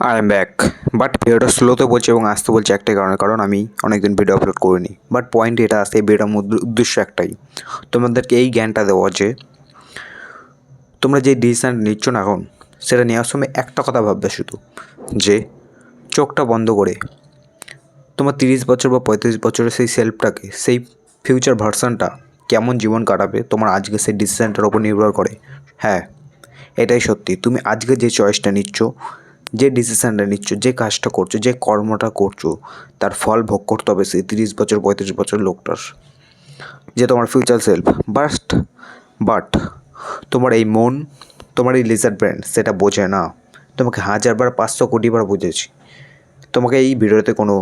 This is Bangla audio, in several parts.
I am back. বাট ভিডিওটা স্লোতে বলছি এবং আসতে বলছি একটাই কারণে, কারণ আমি অনেকদিন ভিডিও আপলোড করিনি। বাট পয়েন্ট এটা আসে, এই ভিডিওর মধ্যে উদ্দেশ্য একটাই, তোমাদেরকে এই জ্ঞানটা দেওয়া যে তোমরা যে ডিসিশান নিচ্ছ না এখন, সেটা নেওয়ার সময় একটা কথা ভাববে শুধু, যে চোখটা বন্ধ করে তোমার 30 বছর বা 35 বছরের সেই সেলফটাকে, সেই ফিউচার ভার্সনটা কেমন জীবন কাটাবে তোমার আজকে সেই ডিসিশানটার ওপর নির্ভর করে। হ্যাঁ, এটাই সত্যি। তুমি আজকে যে চয়েসটা নিচ্ছ, যে ডিসিশানটা নিচ্ছ, যে কাজটা করছো, যে কর্মটা করছো, তার ফল ভোগ করতে হবে সেই 30 বছর 35 বছর লোকটার, যে তোমার ফিউচার সেলফ। বাট তোমার এই মন, তোমার এই লেজার ব্রেন সেটা বোঝে না। তোমাকে 1000বার 500 কোটিবার বুঝেছি, তোমাকে এই ভিডিওতে কোনো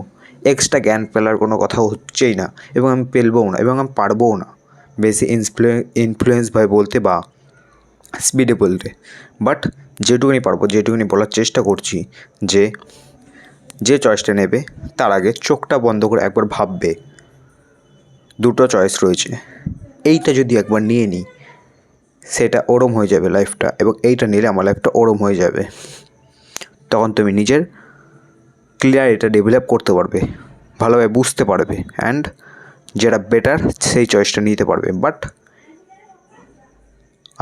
এক্সট্রা জ্ঞান ফেলার কোনো কথা হচ্ছেই না, এবং আমি পেলবও না, এবং আমি পারবও না বেশি ইনফ্লুয়েন্স ভাই বলতে বা স্পিডে বলতে। বাট যেটুকুনি পারবো, যেটুকুনি বলার চেষ্টা করছি, যে যে চয়েসটা নেবে তার আগে চোখটা বন্ধ করে একবার ভাববে দুটো চয়েস রয়েছে, এইটা যদি একবার নিয়ে নিই সেটা ওরম হয়ে যাবে লাইফটা, এবং এইটা নিলে আমার লাইফটা ওরম হয়ে যাবে। তখন তুমি নিজের ক্লিয়ার এটা ডেভেলপ করতে পারবে, ভালোভাবে বুঝতে পারবে, অ্যান্ড যেটা বেটার সেই চয়েসটা নিতে পারবে। বাট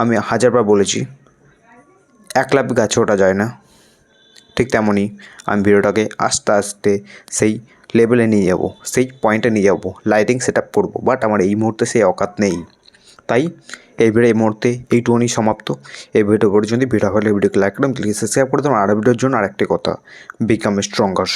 আমি 1000বার বলেছি, এক লাফে গাছে ওঠা যায় না। ঠিক তেমনই আমি ভিডিওটাকে আস্তে আস্তে সেই লেভেলে নিয়ে যাব, সেই পয়েন্টে নিয়ে যাব, লাইটিং সেট আপ করবো। বাট আমার এই মুহূর্তে সেই অকাত নেই। তাই এই ভিডিও এই মুহূর্তে এইটুকুনি সমাপ্ত। এই ভিডিও পর্যন্ত। ভিডিও হলে ভিডিওকে লাইক করুন, প্লিজ সাবস্ক্রাইব করে দেবেন। আর ভিডিওর জন্য আরেকটি কথা, বিকাম স্ট্রঙ্গার।